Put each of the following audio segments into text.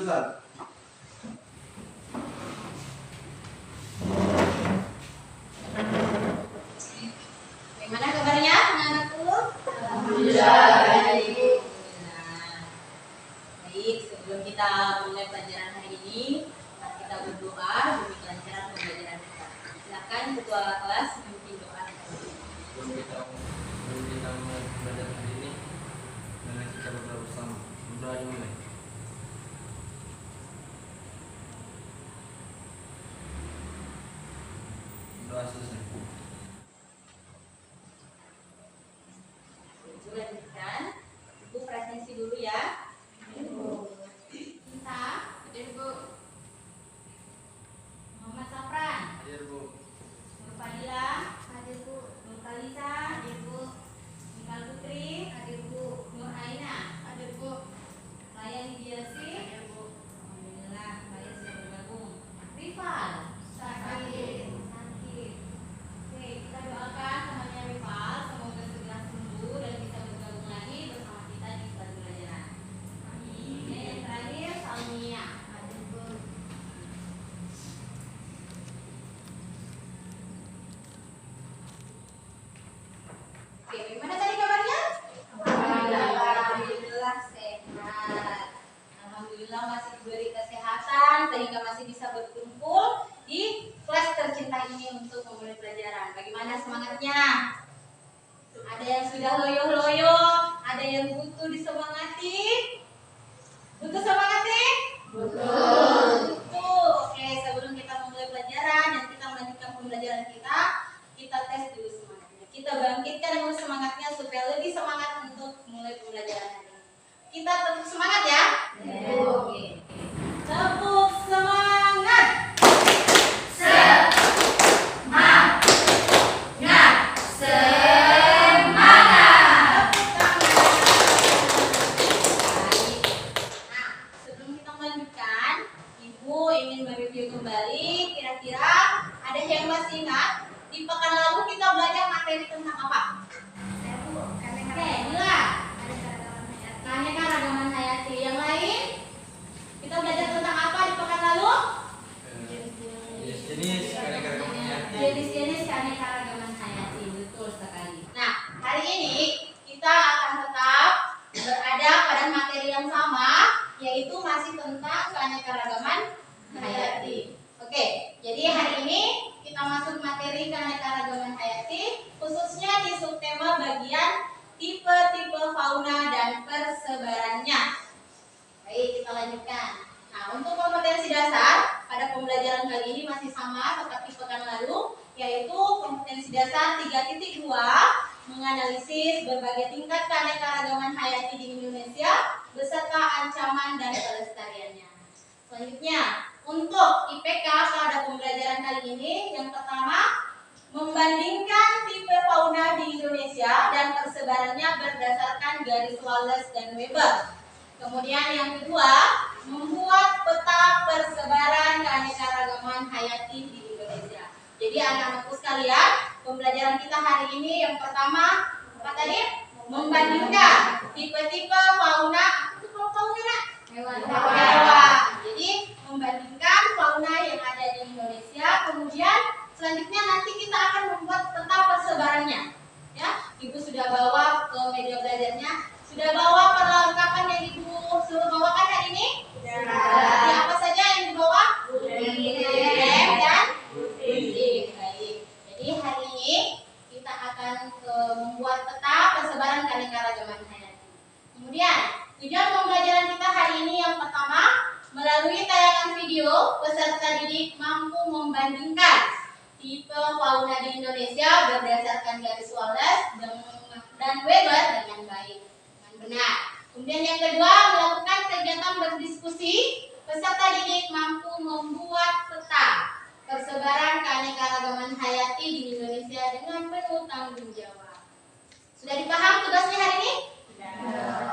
Ustaz. Bagaimana kabarnya anak-anakku? Alhamdulillah. Baik, sebelum kita mulai pelajaran hari ini, mari kita berdoa demi kelancaran pembelajaran kita. Silakan ketua kelas memimpin doa. Sebelum kita mulai pelajaran hari ini, mari kita berdoa bersama. Berdoa dimulai. Doa selesai. Lanjutkan. Ibu presensi dulu ya. Kita, hadir Bu. Muhammad Safran, Hadir Bu. Nur Fadila, hadir Bu. Nur Kalisa, hadir Bu. Nikal Putri, hadir Bu. Nur Aina, hadir Bu. Rayani Biasi, hadir Bu. Alhamdulillah, saya sudah bergabung. Rifal, sakit. Oke, kita doakan temannya Rifal, semoga segera sembuh dan bisa bergabung lagi bersama kita di kelas pelajaran. Amin. Yang terakhir, Salmia, hadir Bu. Oke, bagaimana tadi kabarnya? Alhamdulillah sehat. Alhamdulillah masih diberi kesehatan sehingga masih bisa berkumpul di kelas tercinta ini untuk memulai pelajaran. Bagaimana semangatnya? Ada yang sudah loyo-loyo, ada yang butuh disemangati. Butuh semangati? Betul. Oke, sebelum kita memulai pelajaran dan kita melanjutkan pembelajaran kita tes dulu semangatnya. Kita bangkitkan dulu semangatnya supaya lebih semangat untuk mulai pembelajaran hari ini. Kita tetap semangat ya? Oke. Tepuk semangat. Sebelum kita melanjutkan, Ibu ingin mereview kembali. Kira-kira ada yang masih ingat di pekan lalu kita belajar materi tentang apa? Oke, Mila. Keanekaragaman hayati. Yang lain? Kita belajar tentang apa di pekan lalu? Jenis keanekaragaman hayati. Jenis-jenis keanekaragaman hayati. Betul sekali. Nah, hari ini kita akan tetap berada pada materi yang sama, yaitu masih tentang keanekaragaman hayati. Oke, jadi hari ini kita masuk materi keanekaragaman hayati, khususnya di subtema bagian tipe-tipe fauna dan persebarannya. Baik, kita lanjutkan. Nah, untuk kompetensi dasar pada pembelajaran kali ini masih sama seperti pekan lalu, yaitu kompetensi dasar 3.2, menganalisis berbagai tingkat keanekaragaman hayati di Indonesia beserta ancaman dan pelestariannya. Selanjutnya, untuk IPK pada pembelajaran kali ini, yang pertama, membandingkan tipe fauna di Indonesia dan persebarannya berdasarkan garis Wallace dan Weber. Kemudian yang kedua, membuat peta persebaran keanekaragaman hayati di Indonesia. Jadi anak-anakku sekalian, pembelajaran kita hari ini yang pertama apa tadi? Membandingkan tipe-tipe fauna. Itu fauna nak? Hewan. Jadi membandingkan fauna yang ada di Indonesia. Kemudian selanjutnya nanti kita akan membuat peta persebarannya. Ya, Ibu sudah bawa ke media belajarnya. Sudah bawa perlengkapan yang Ibu suruh bawakan hari ini? Berarti apa saja yang dibawa? Rem dan gunting. Baik. Jadi hari ini kita akan membuat peta persebaran keanekaragaman hayati. Kemudian tujuan pembelajaran kita hari ini yang pertama, melalui tayangan video peserta didik mampu membandingkan tipe fauna di Indonesia berdasarkan garis Wallace dan Weber dengan baik, dengan benar. Kemudian yang kedua, melakukan kegiatan berdiskusi, peserta didik mampu membuat peta persebaran keanekaragaman hayati di Indonesia dengan penuh tanggung jawab. Sudah dipaham tugasnya hari ini?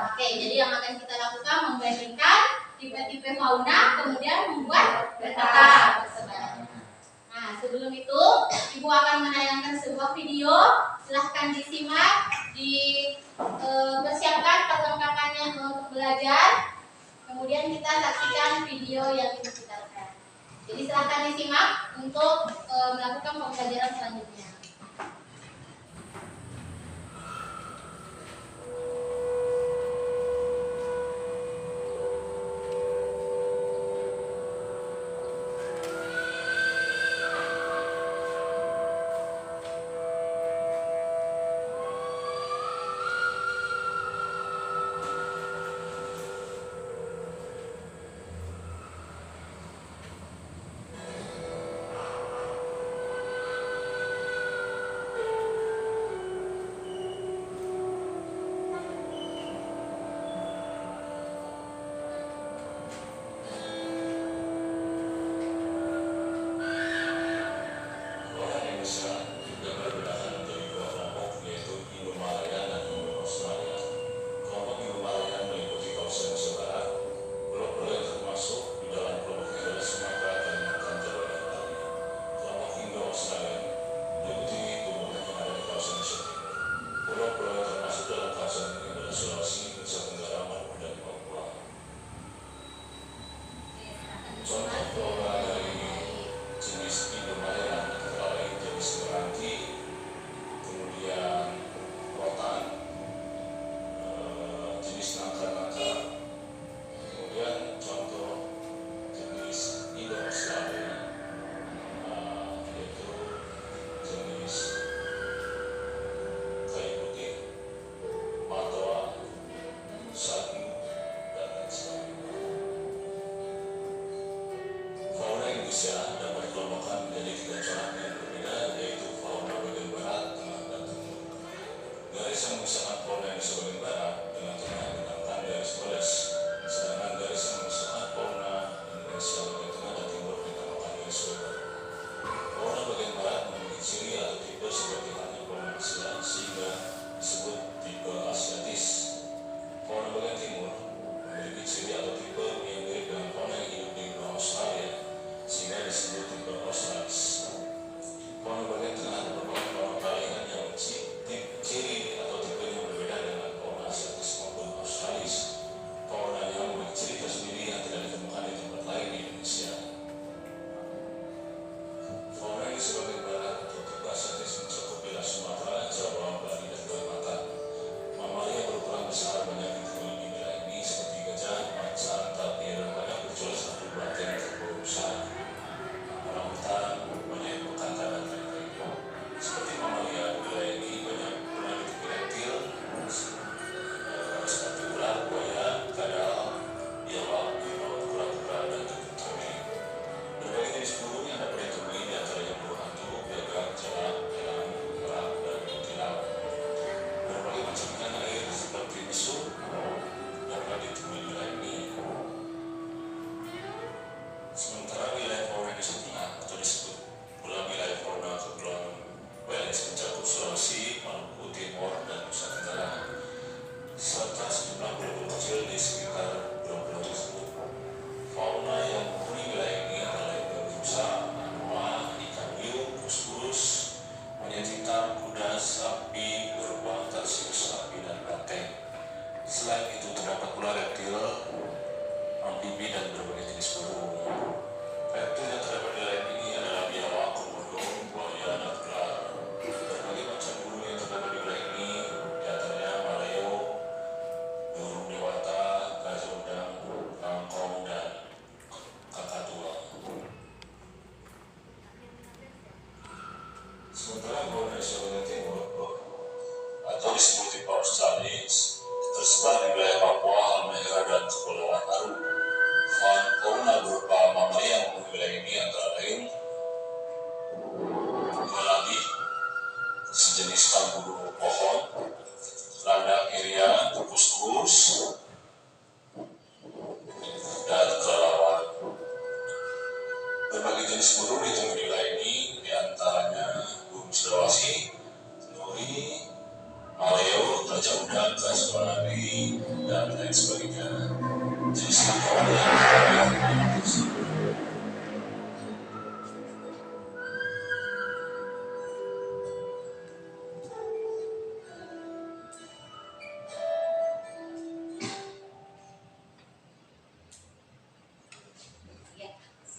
Oke, jadi yang akan kita lakukan membandingkan tipe-tipe fauna, kemudian membuat peta persebarannya. Nah, sebelum itu, Ibu akan menayangkan sebuah video. Silahkan disimak, dipersiapkan perlengkapannya untuk belajar. Kemudian kita saksikan video yang diputarkan. Jadi silahkan disimak untuk melakukan pembelajaran selanjutnya.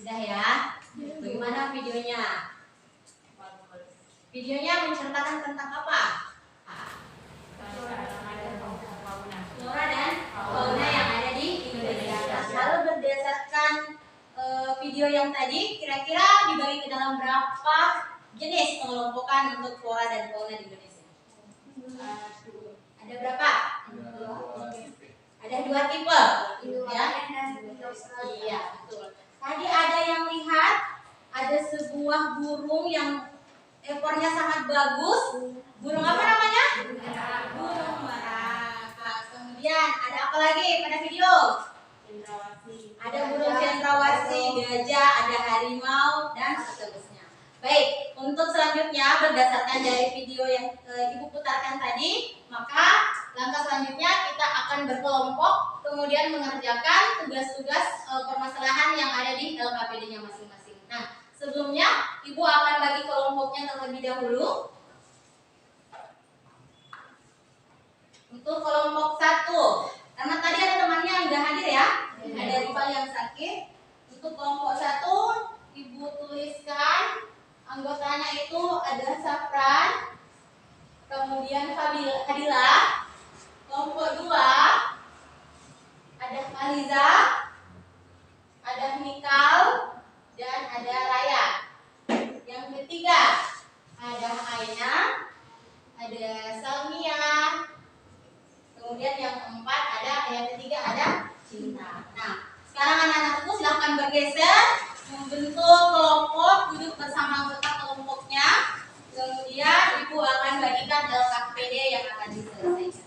Sudah ya? Bagaimana videonya? Videonya menceritakan tentang apa? Flora dan fauna yang ada di Indonesia. Lalu berdasarkan video yang tadi, kira-kira dibagi ke dalam berapa jenis pengelompokan untuk flora dan fauna di Indonesia? Ada berapa? Ada 2 tipe. Ya? Iya, betul. Tadi ada yang lihat ada sebuah burung yang ekornya sangat bagus. Burung apa namanya? Burung merak. Kemudian ada apa lagi pada video? Ada burung cendrawasih, gajah, ada harimau dan seterusnya. Baik, untuk selanjutnya berdasarkan dari video yang Ibu putarkan tadi, maka langkah selanjutnya kita akan berkelompok kemudian mengerjakan tugas-tugas permasalahan yang ada di LKPD-nya masing-masing. Nah, sebelumnya Ibu akan bagi kelompoknya terlebih dahulu. Untuk kelompok 1, karena tadi ada temannya yang udah hadir ya, ada rival yang sakit. Untuk kelompok 1, Ibu tuliskan anggotanya itu ada Safran, kemudian Fadila. Kelompok 2 ada Aliza, ada Mikal, dan ada Raya. Yang ketiga ada Aina, ada Salmia. Kemudian yang ketiga ada Cinta. Nah, sekarang anak-anakku silahkan bergeser membentuk kelompok, duduk bersama anggota kelompoknya. Kemudian Ibu akan bagikan LKPD yang akan diselesaikan.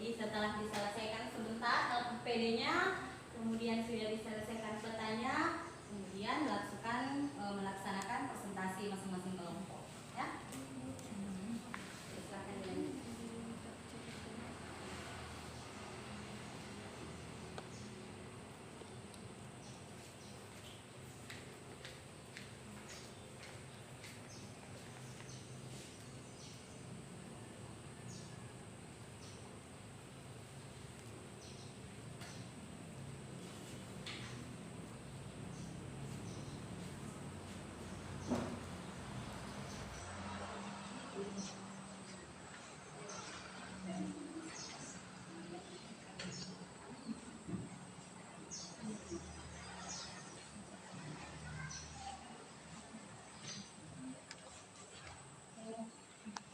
Jadi setelah diselesaikan sebentar PD-nya, kemudian sudah diselesaikan petanya, kemudian melaksanakan presentasi masing-masing kelompok. Ya. Silakan dilanjut.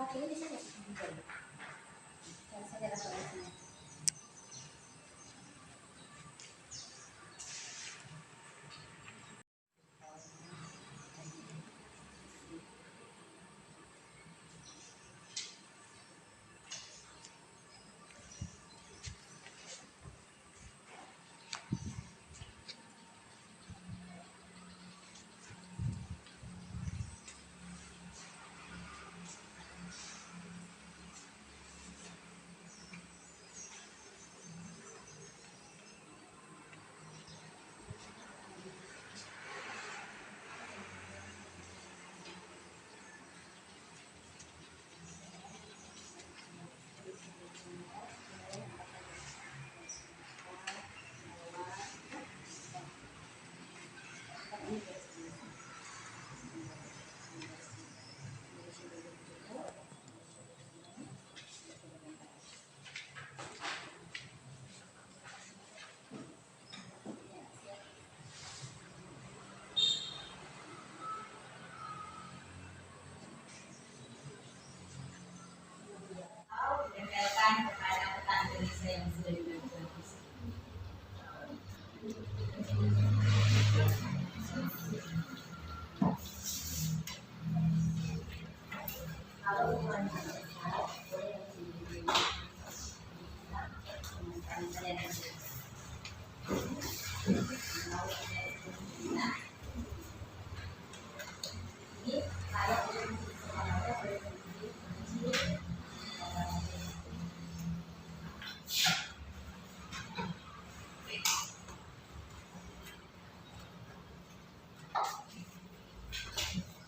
Pakai ini saja. Saya referensinya. Ditempelkan kepada peta Indonesia yang sudah dilakukan. Kalau ukuran sangat besar, boleh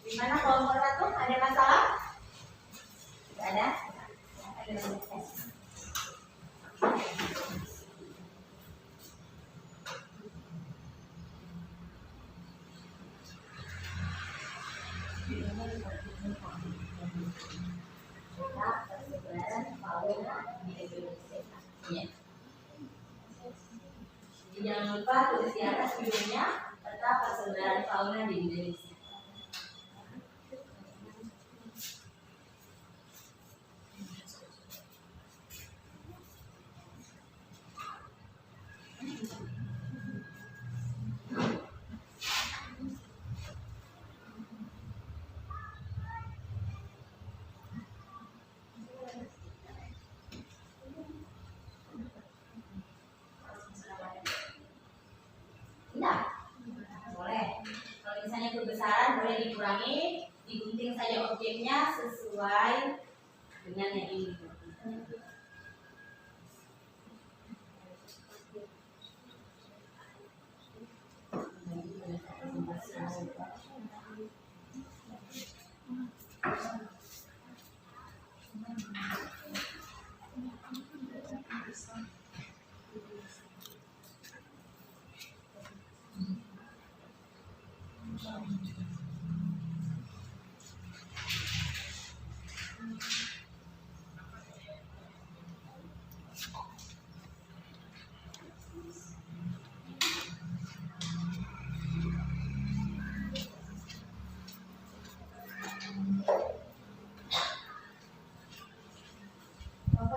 Gimana kelompok satu? Ada masalah? Tidak ada? Ada masalah. Jangan lupa tulis di atas videonya peta persebaran fauna di Indonesia. Kebesaran boleh dikurangi, digunting saja objeknya sesuai dengan yang ini.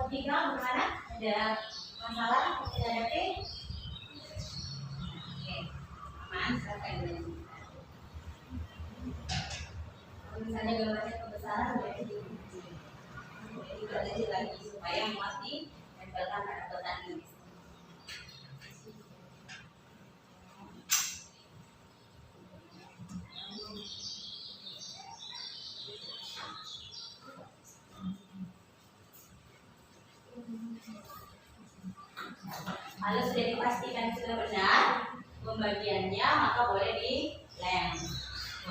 Tiga bagaimana? Ada masalah yang dihadapi? Oke, aman, silakan dilanjutkan. Kalau misalnya gambarnya kebesaran, berarti dikunci. Jadi berarti lagi supaya muat ditempelkan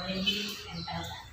boleh ditempelkan.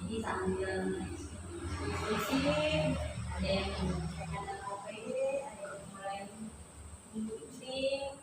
Jadi sambil diskusi, ada yang menyelesaikan dengan OPD, ada yang mulai meeting.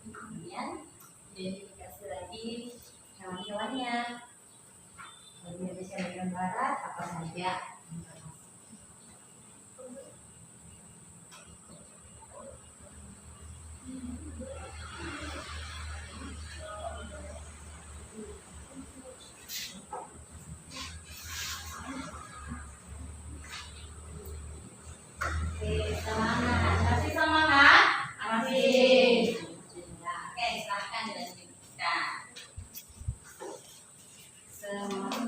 Kemudian identifikasi lagi hewan-hewannya. Di Indonesia bagian barat apa saja? Oke, semangat. Masih semangat? Masih. Oke, silahkan dilanjutkan. Semangat.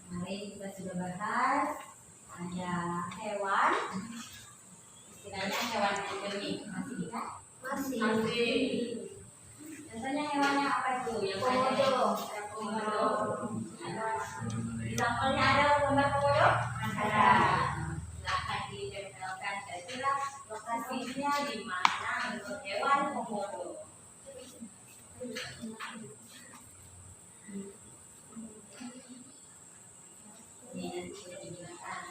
Kemarin kita sudah bahas ada hewan, istilahnya hewan endemik. Masih ingat? Masih. Biasanya hewannya apa itu? Yang Komodo. ada komodo. Di sampelnya ada gambar komodo? Ada. Silahkan ditempelkan kira-kira lokasinya di mana untuk hewan komodo. Ini nanti sudah digunakan.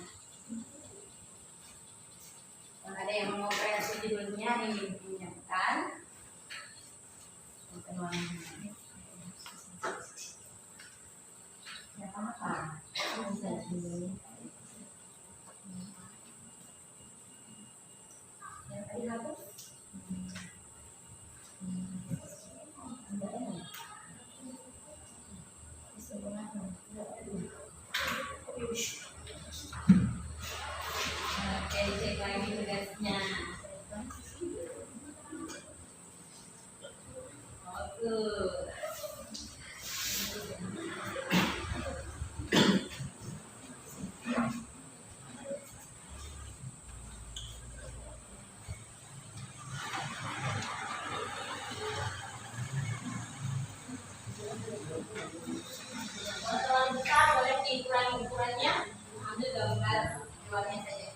Kalau ada yang mau kreasi judulnya diminyakan. Ya apa? Bisa dulu. Yang tadi hapus? Oke, cek lagi tugasnya. Bagus. Kalau terlalu besar boleh dikurangi ukurannya, ambil gambar hewannya saja.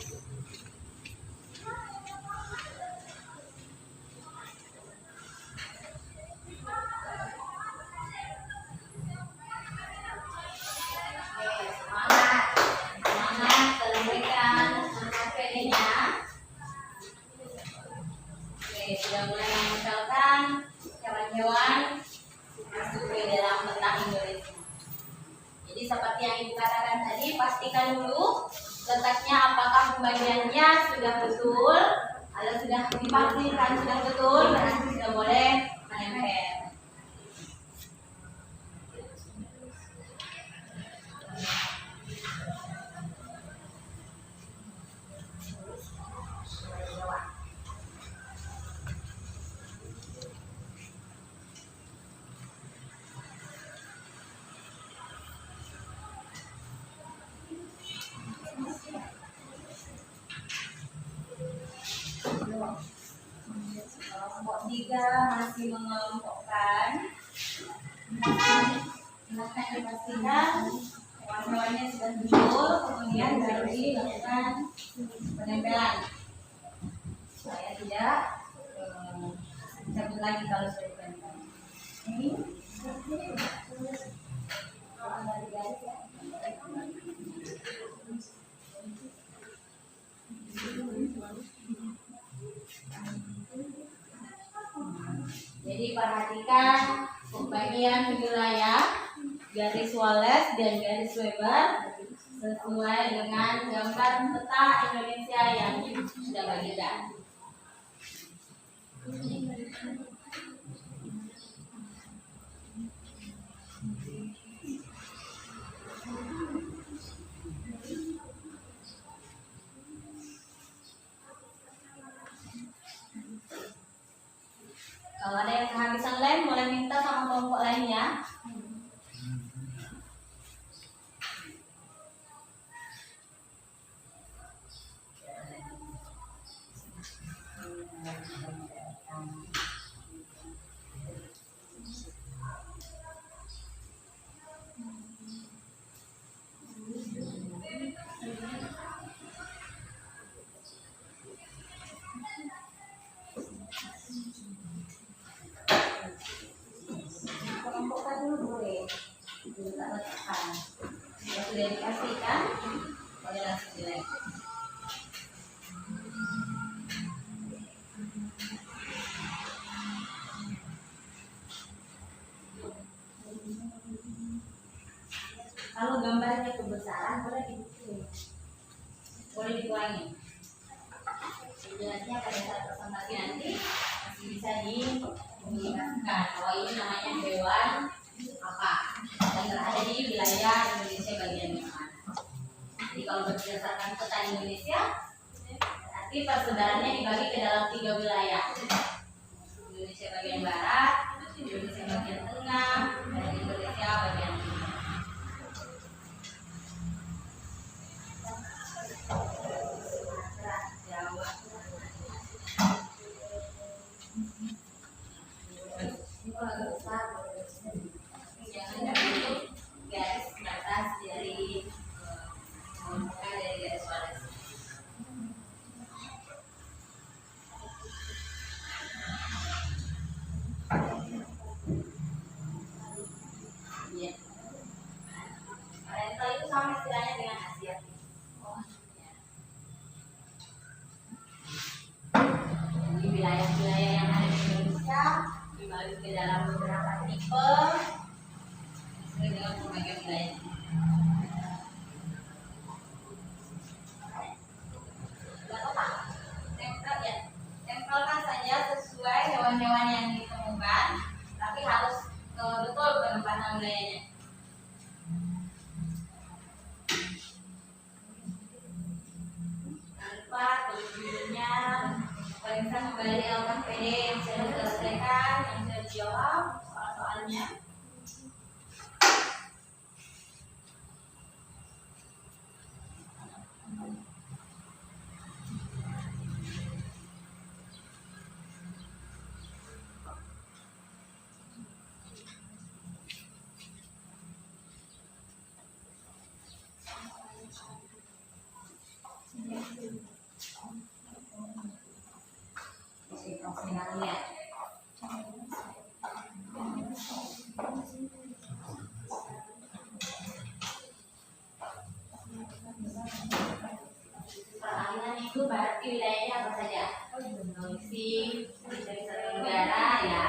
Semangat, semangat selesaikan PD-nya. Oke, sudah mulai menempelkan hewan-hewan masuk ke dalam peta Indonesia. Jadi seperti yang ibu katakan tadi, pastikan dulu letaknya apakah pembagiannya sudah betul. Kalau sudah dipastikan sudah betul, berarti sudah boleh menempel. Kelompok 3 masih mengelompokkan. Silahkan dipastikan hewan-hewannya sudah betul, kemudian baru dilakukan penempelan. Saya tidak cabut lagi kalau sudah ditempel. Ini garis-garis ya. Jadi perhatikan pembagian wilayah garis Wallace dan garis Weber sesuai dengan gambar peta Indonesia yang sudah bagikan. Kalau ada yang kehabisan lem, boleh minta sama kelompok lainnya. Kelompokkan dulu boleh. Letakkan. Kalau sudah dipastikan, boleh langsung dilem. Kalau gambarnya kebesaran, boleh dikurangi. Boleh dikurangi. Jelasnya pada saat presentasi nanti masih bisa dikomunikasikan. Kalau ini namanya hewan apa dan berada di wilayah Indonesia bagian mana. Jadi kalau berdasarkan peta Indonesia, berarti persebarannya dibagi ke dalam 3 wilayah. Indonesia bagian barat, Indonesia bagian tengah, dan Indonesia bagian timur. Jangan bentuk garis batas dari garis Wallace. Iya. Oriental itu sama istilahnya dengan Asia. Jadi wilayah-wilayah yang ada di Indonesia dibagi ke dalam beberapa tipe sesuai dengan pembagian wilayah. Tidak apa? Tempelkan saja sesuai hewan-hewan yang ditemukan, tapi harus betul penempatan wilayahnya. Jangan lupa tulis judulnya. Kalian bisa kembali lakukan PD yang sudah diselesaikan, yang sudah dijawab soal-soalnya. itu berarti wilayahnya apa saja? Domestik, dari satu negara ya.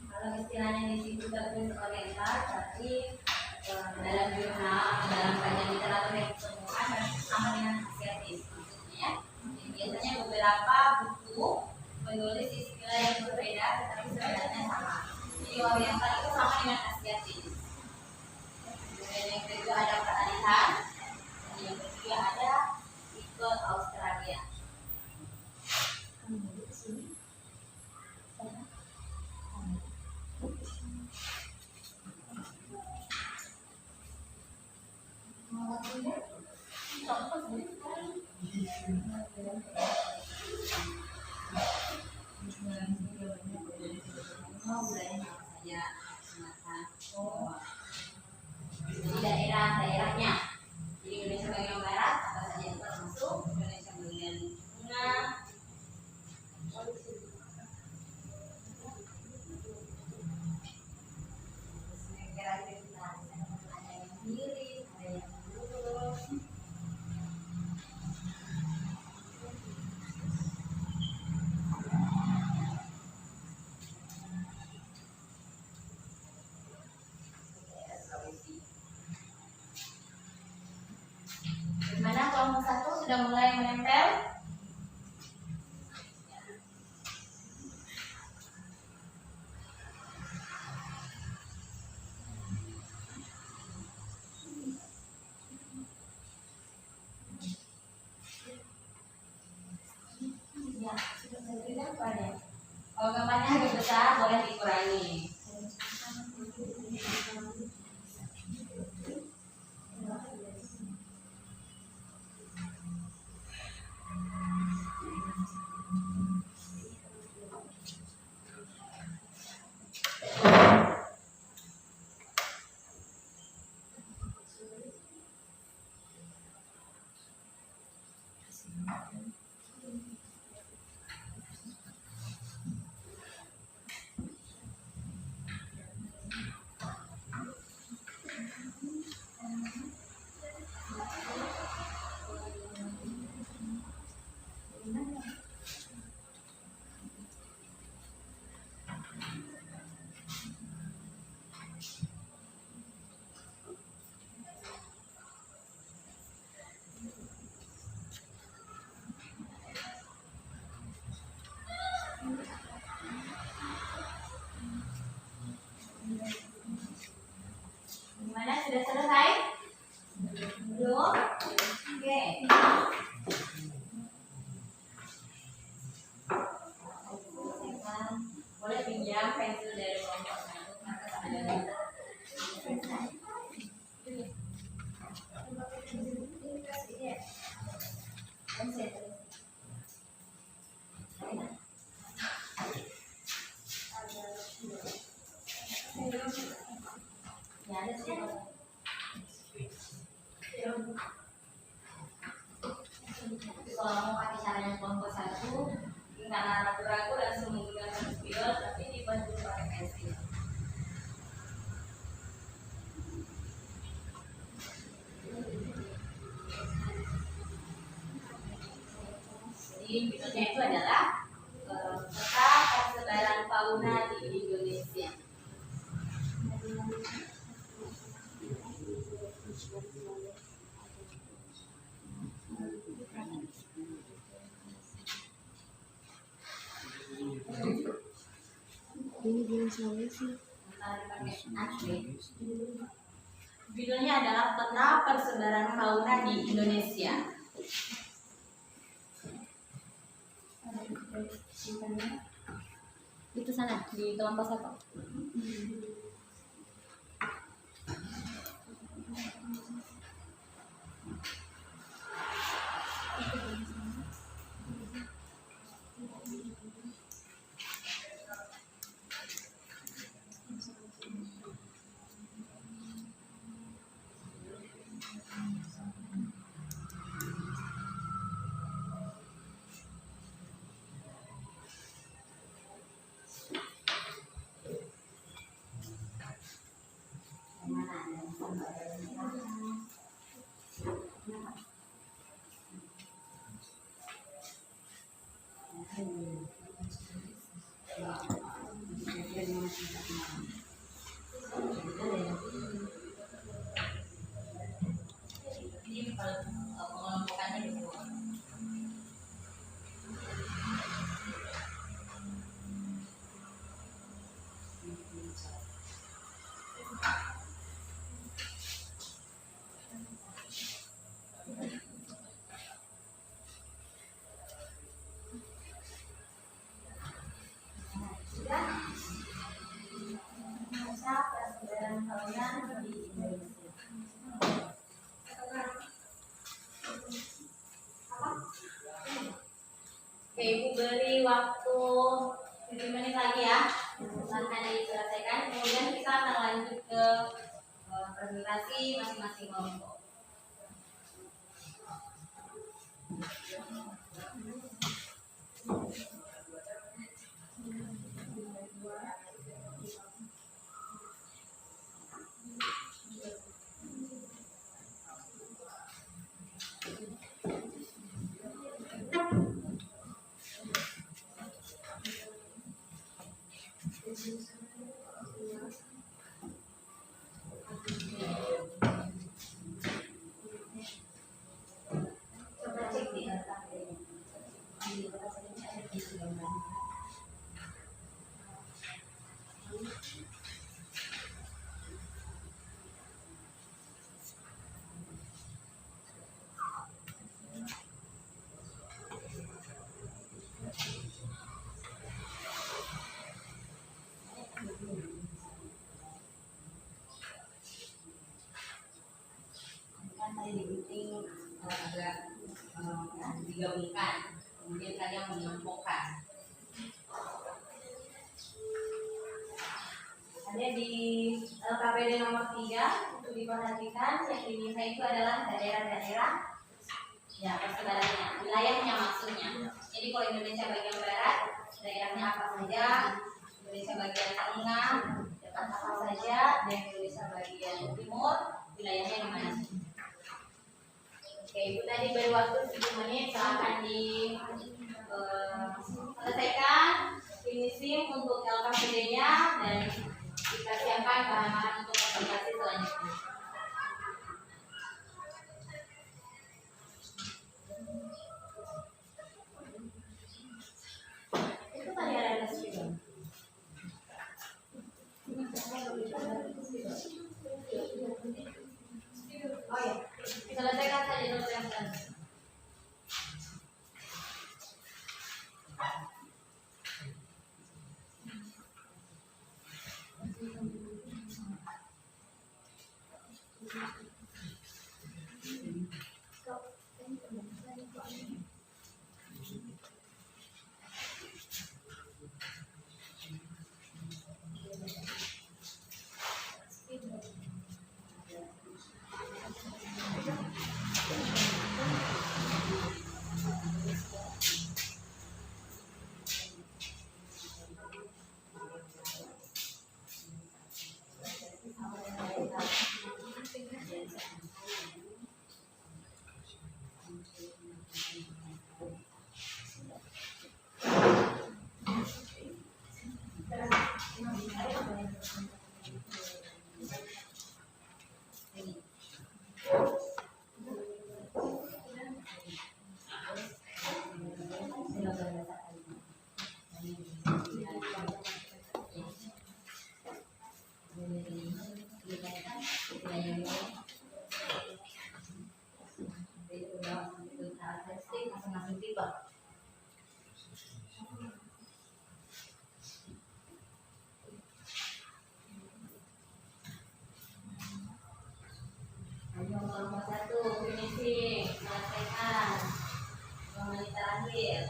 Kalau istilahnya di situ tertulis oriental, berarti dalam jurnal atau dalam kajian literatur yang ditemukan sama dengan asiatis maksudnya ya. Jadi biasanya beberapa buku menulis istilah yang berbeda tetapi sebenarnya sama. Jadi oriental itu sama dengan asiatis. Kemudian yang kedua ada peralihan, dan yang ketiga ada ikut Australia. Jadi daerah-daerahnya. Jadi Indonesia bagian barat apa saja yang termasuk, Indonesia bagian tengah. Kira-kira ada yang miring, ada yang lurus. Gimana kelompok satu sudah mulai menempel? Ya, sudah saya gambar ya. Kalau gambarnya agak besar boleh dikurangi. Gimana, sudah selesai? Belum? Oke. Boleh pinjam pensil dari kelompok satu karena ada. Ya, ada sih. Kalau mau pakai caranya kelompok satu, karena ragu-ragu langsung menggunakan spidol, tapi dibantu pakai pensil. Jadi spidolnya itu adalah peta persebaran fauna di Indonesia. Judulnya adalah peta persebaran fauna di Indonesia. Itu sana di kelompok satu. pengelompokannya gitu. Masa pelajaran tahunan di Indonesia. Oke, Ibu beri waktu 7 menit lagi ya. Silahkan diselesaikan. Kemudian kita akan lanjut ke presentasi masing-masing kelompok. Coba cek di kan tadi di meeting agak digabungkan, kemudian kalian mengelompokkan. Ada di LKPD nomor 3 untuk diperhatikan, yang diminta itu adalah daerah-daerah ya persebarannya, wilayahnya maksudnya. Jadi kalau Indonesia bagian barat, daerahnya apa saja, Indonesia bagian tengah, dekat apa saja, dan Indonesia bagian timur, wilayahnya di mana. Oke, Ibu tadi beri waktu 7 menit, silahkan selesaikan, finishing untuk LKPD-nya, dan kita siapkan bahan-bahan untuk presentasi selanjutnya. Itu tadi ada spidol. Oh ya, selesaikan saja dulu yang tadi. Masing-masing tipe. Ayo kelompok 1 finishing, selesaikan 2 menit terakhir.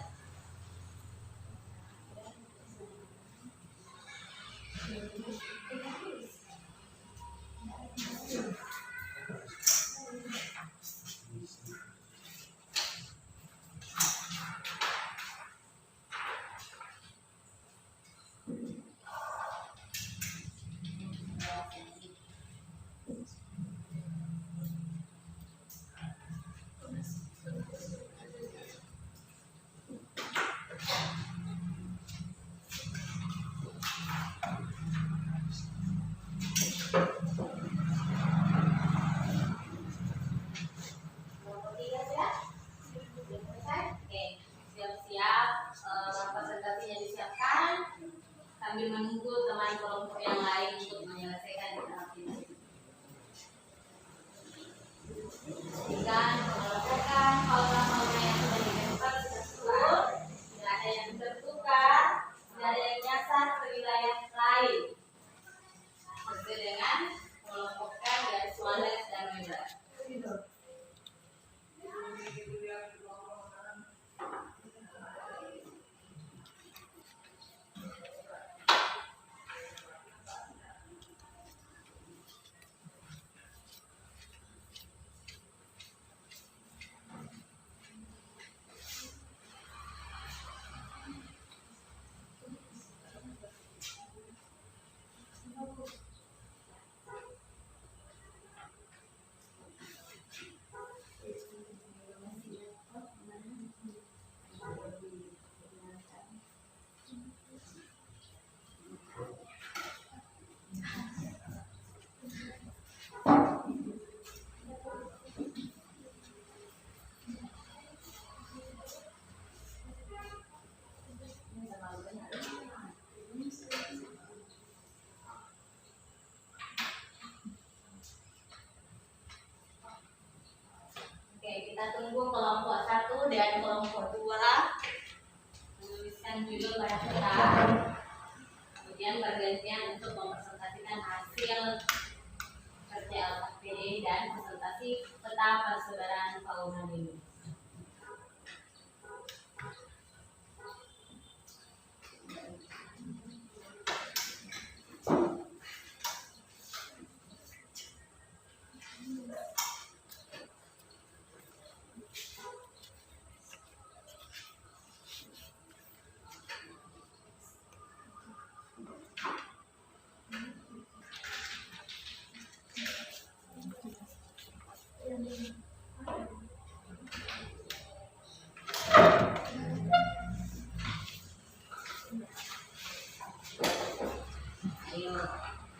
Kita tunggu kelompok 1 dan kelompok 2 menuliskan judul pada kertas. Kemudian bergantian untuk mempresentasikan hasil kerja LKPD dan presentasi peta persaudaraan kaum Madiun.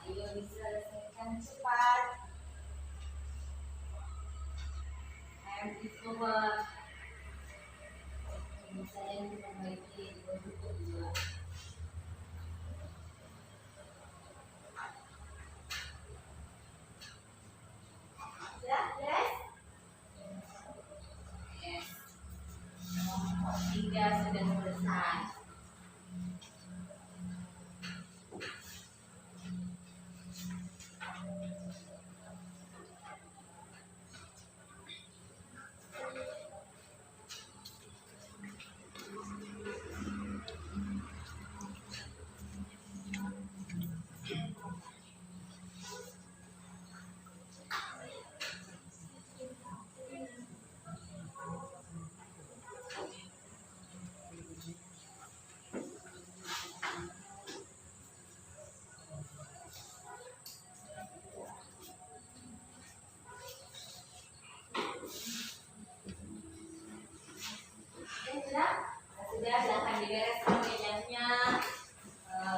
Ayo diselesaikan cepat. Coba saya memperbaiki bentuk dua. Sudah, yes? Yes. Kelompok 3 sudah selesai. Sudah silakan dibereskan mejanya,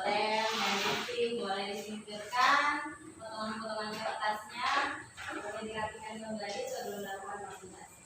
lem dan putih boleh disingkirkan, potongan-potongan kertasnya boleh dirapikan kembali sebelum melakukan presentasi.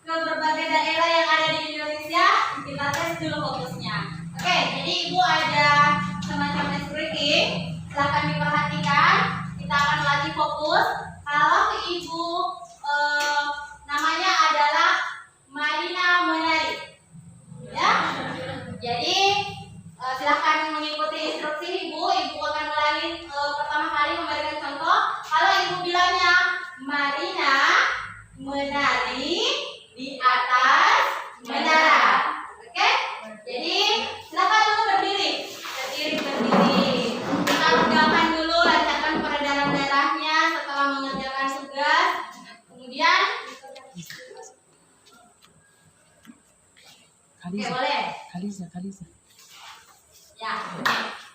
Ke berbagai daerah yang ada di Indonesia, kita tes dulu fokusnya. Oke, jadi Ibu ada semacam tes breaking, silahkan diperhatikan. Kita akan latih fokus. Kalau Ibu namanya adalah Marina Menari, ya. Jadi silahkan mengikuti instruksi Ibu. Ibu akan ulangi pertama kali memberikan contoh. Kalau Ibu bilangnya Marina menari di atas menara. Oke? Jadi silakan dulu berdiri. Berdiri. Kita regangkan dulu, lancarkan peredaran darahnya setelah mengerjakan tugas. Kemudian Oke, boleh. Kalisa. Ya.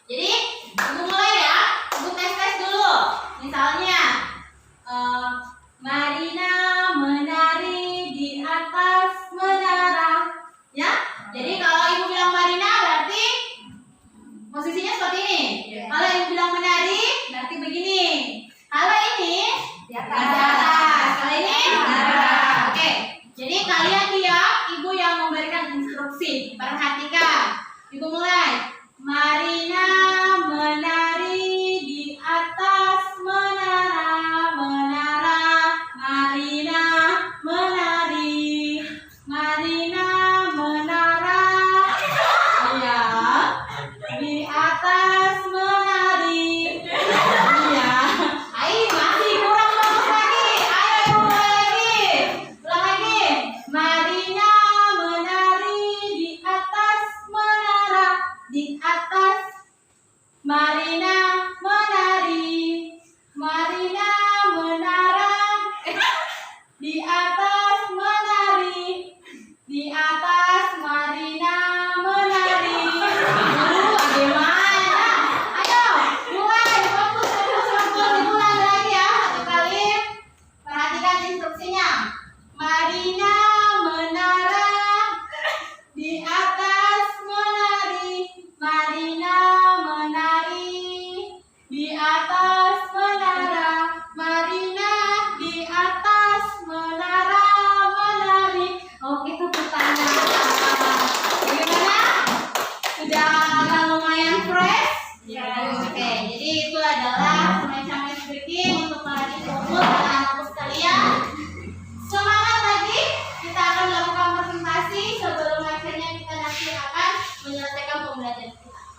Jadi, Ibu mulai ya. Ibu tes dulu. Misalnya Marina menari di atas menara, ya. Jadi kalau Ibu bilang Marina berarti posisinya seperti ini. Kalau Ibu bilang menari berarti begini. Kalau ini di atas. Kalau ini di bawah. Oke. Jadi kalian diam, Ibu yang memberikan instruksi. Perhatikan. Ibu mulai. Marina menari di atas menara. Marina menara, ya, di atas menari, ya. Ayo masih kurang bagus lagi. Ayo ulang lagi. Marina menari di atas menara, di atas. Marina menari, Marina menara, di atas menari. Di atas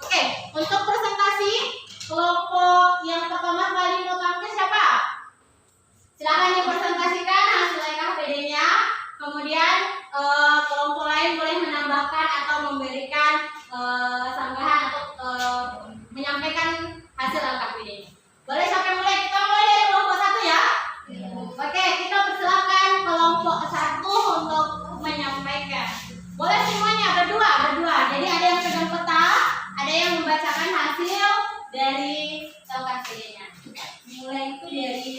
Oke, untuk presentasi kelompok yang pertama kali melakukan siapa? Silakan dipresentasikan hasil KPD-nya. Kemudian kelompok lain boleh menambahkan atau memberikan sanggahan atau menyampaikan hasil KPD-nya. Boleh sampai mulai? Kita mulai dari kelompok 1 ya. Oke, kita persilakan kelompok 1 untuk menyampaikan. Boleh semuanya berdua. Jadi ada yang pegang peta, ada yang membacakan hasil dari KPD-nya. Mulai itu dari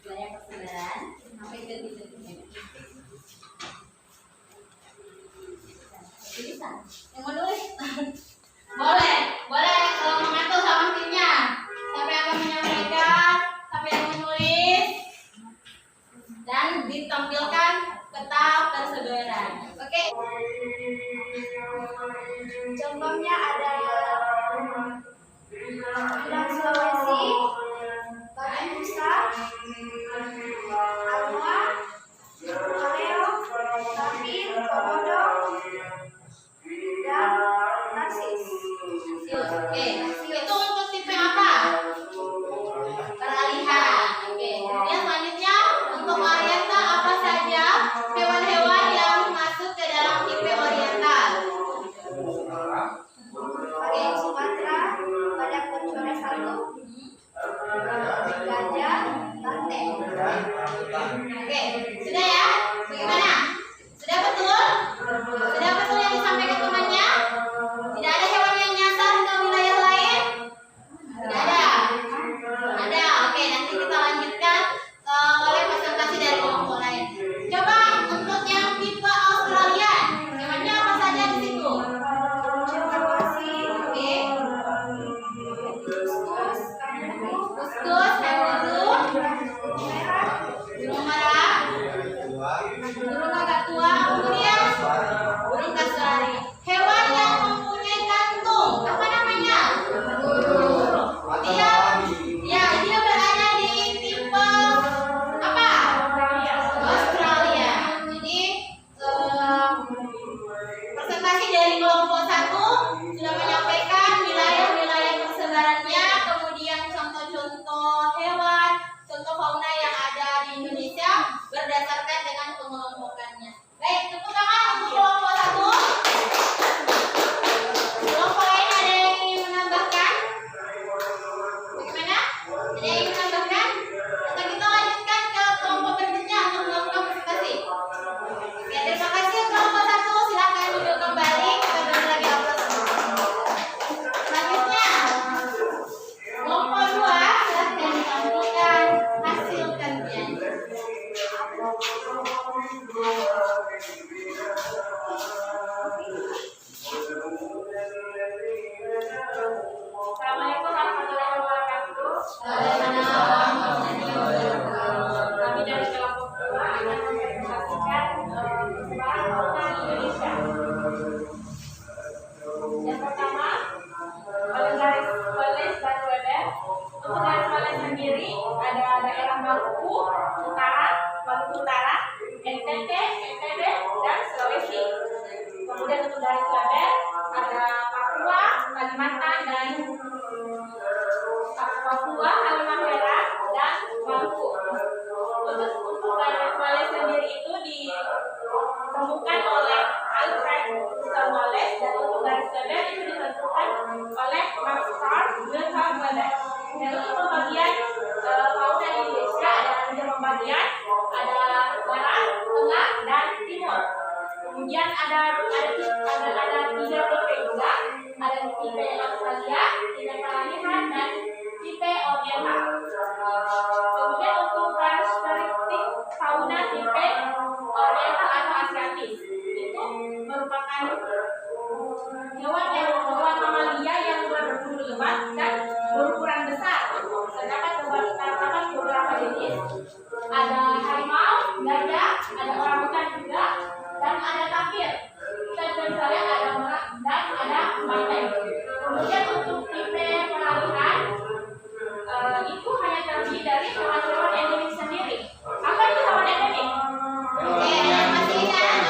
wilayah persebaran sampai ke titik-titik. Bisa. Yang mau nulis? boleh mengatur sama timnya. Siapa yang akan menyampaikan, siapa yang menulis, dan ditampilkan peta persebaran. Oke. Contohnya ada Wilayah Sulawesi, Bagian Pusat, Alua, Maleo, Tapir, Komodo, dan Narsis. Oke, itu untuk tipe apa? Peralihan. Oke, kemudian selanjutnya untuk oriental apa saja hewan-hewan yang masuk ke dalam tipe oriental? Varian Sumatera, badak bercorak 1, gajah, banteng. Oke, sudah ya? Bagaimana? Sudah betul? Sudah betul yang disampaikan temannya? Tidak ada hewan yang nyasar ke wilayah lain? Tidak ada. Ada. Oke, nanti kita lanjutkan oleh presentasi dari kelompok lain. Coba untuk yang tipe Australia, hewannya apa saja di situ? Oke. Kuskus, kanguru, burung merah, burung agak tua, kemudian burung kasuari. Hewan yang mempunyai kantung, apa namanya? Dia berada di tipe apa? Australia. Jadi presentasi dari kelompok 1 sudah menyampaikan wilayah-wilayah persebarannya, kemudian contoh-contoh hewan, contoh fauna yang ada di Indonesia berdasarkan dengan pengelompokannya. Baik, tepuk tangan untuk kelompok 1. Kelompok lain ada yang ingin menambahkan? Bagaimana? Ada yang ingin menambahkan? Atau kita lanjutkan ke kelompok berikutnya untuk melakukan presentasi? Oke, terima kasih kelompok 1. Silakan duduk kembali. Kita beri lagi aplaus. Selanjutnya, kelompok 2 silakan ditampilkan hasil kajian. Assalamualaikum warahmatullahi wabarakatuh. Kami dari kelompok 2 akan mempresentasikan persembahan fauna Indonesia. Yang pertama, garis Wallace dan Weber. Untuk garis Wallace sendiri ada daerah Maluku Utara, NTT, NTB, dan Sulawesi. Kemudian untuk garis Weber ada Papua, Kalimantan, dan Merah, dan Maluku. Untuk garis Wallace sendiri itu ditemukan oleh Alfred Wallace, dan untuk garis Weber itu ditentukan oleh Max Wilhelm Weber. Dan untuk pembagian fauna Indonesia ada 3 pembagian, ada barat, tengah, dan timur. Kemudian ada 3 tipe juga, ada tipe Australia, tipe peralihan, dan tipe oriental. Kemudian untuk karakteristik fauna tipe oriental atau asiatis itu merupakan hewan mamalia yang berbulu lebat dan berukuran besar. Sedangkan terdapat beberapa jenis, ada harimau, gajah, ada orangutan juga, dan ada tapir. Dan misalnya ada merak dan ada banteng. Kemudian untuk tipe peralihan itu hanya terdiri dari hewan-hewan endemik sendiri. Apa itu hewan endemik? Oke, masih ingat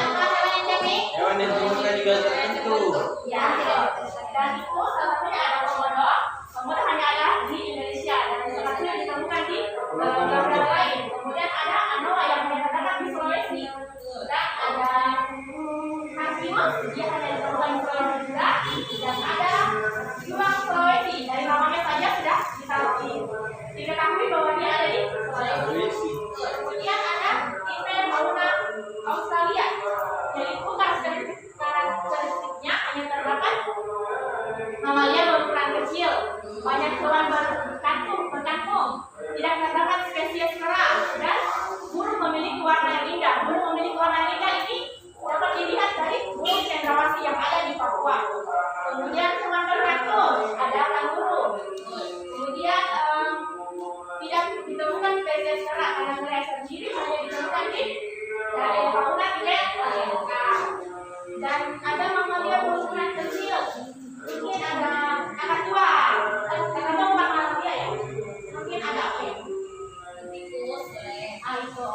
negaranya sendiri hanya ditemukan di daerah fauna tidak lengkap. Dan ada mamalia berukuran kecil, mungkin ada tua, bukan mamalia ya, mungkin ada apa ya? Tikus boleh. Itu.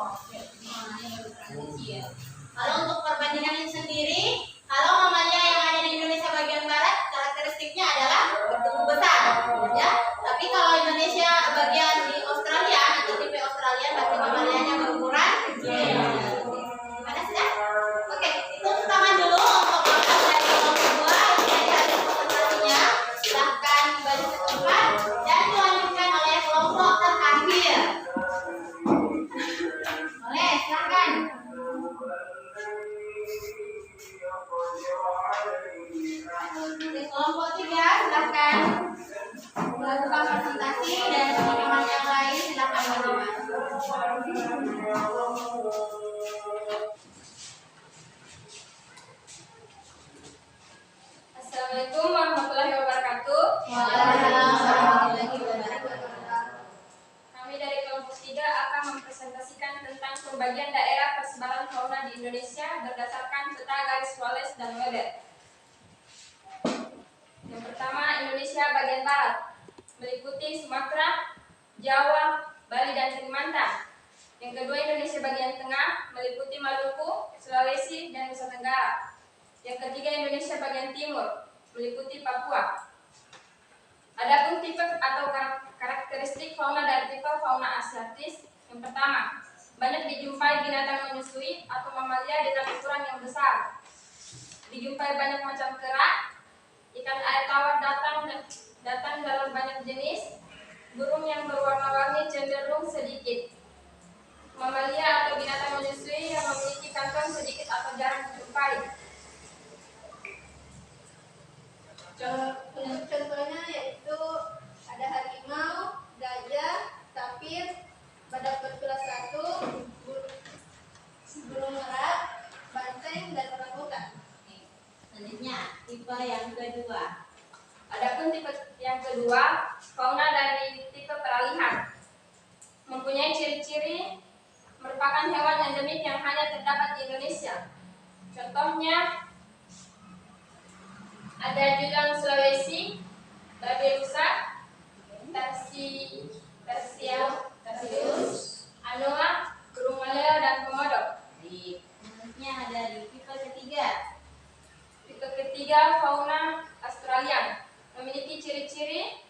Mamalia berukuran kecil. Kalau untuk perbandingan ini sendiri, kalau mamalia yang ada di Indonesia bagian barat karakteristiknya adalah bertubuh besar, ya. Tapi kalau Indonesia bagian di Australia atau tipe Australia berarti mamalianya berukuran kecil. Gimana sudah? Oke, itu tangan dulu untuk kelompok dari kelompok kedua. Dari hasil presentasinya, silahkan kembali ke tempat dan dilanjutkan oleh kelompok terakhir. Boleh, silahkan. Oke, kelompok 3 silahkan melakukan presentasi dan teman-teman yang lain silahkan menyimak. Assalamualaikum warahmatullahi wabarakatuh. Waalaikumsalam warahmatullahi wabarakatuh. Kami dari kelompok 3 akan mempresentasikan tentang pembagian daerah persebaran fauna di Indonesia berdasarkan peta garis Wallace dan Weber. Yang pertama, Indonesia bagian barat, meliputi Sumatera, Jawa, Bali, dan Kalimantan. Yang kedua, Indonesia bagian tengah, meliputi Maluku, Sulawesi, dan Nusa Tenggara. Yang ketiga, Indonesia bagian timur, meliputi Papua. Adapun tipe atau karakteristik fauna dari tipe fauna asiatis, yang pertama, banyak dijumpai binatang menyusui atau mamalia dengan ukuran yang besar. Dijumpai banyak macam kera, ikan air tawar datang dalam banyak jenis, burung yang berwarna-warni cenderung sedikit. Mamalia atau binatang menyusui yang memiliki kantong sedikit atau jarang dijumpai. Contohnya yaitu ada harimau, gajah, tapir, badak berkelas 1, burung merak, banteng, dan orangutan. Selanjutnya, tipe yang kedua. Adapun tipe yang kedua, fauna dari tipe peralihan. Mempunyai ciri-ciri merupakan hewan endemik yang hanya terdapat di Indonesia. Contohnya, ada julang Sulawesi, babi rusa, tarsius, anoa, burung maleo, dan komodo. Selanjutnya ada di tipe ketiga. Tipe ketiga, fauna Australia. Memiliki ciri-ciri,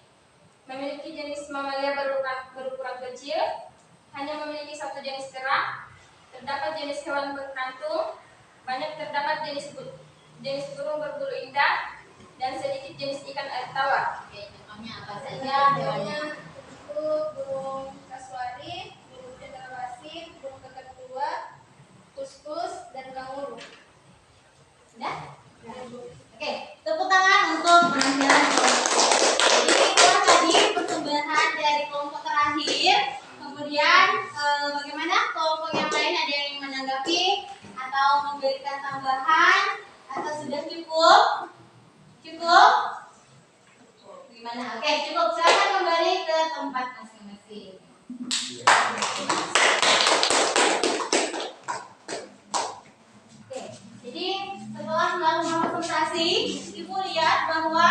memiliki jenis mamalia berukuran kecil, hanya memiliki satu jenis kera, terdapat jenis hewan berkantung, banyak terdapat jenis burung berbulu indah, dan sedikit jenis ikan air tawar. Oke, contohnya apa saja hewannya? Itu burung kasuari, burung cendrawasih, burung kakatua, kuskus, dan kanguru. Sudah? Oke, tepuk tangan untuk penampilan kelompok. Jadi itu tadi persembahan dari kelompok terakhir. Kemudian bagaimana kelompok yang lain, ada yang ingin menanggapi atau memberikan tambahan atau sudah cukup? Cukup? Gimana? Oke, cukup. Silakan kembali ke tempat masing-masing. Oke, jadi setelah melakukan presentasi, Ibu lihat bahwa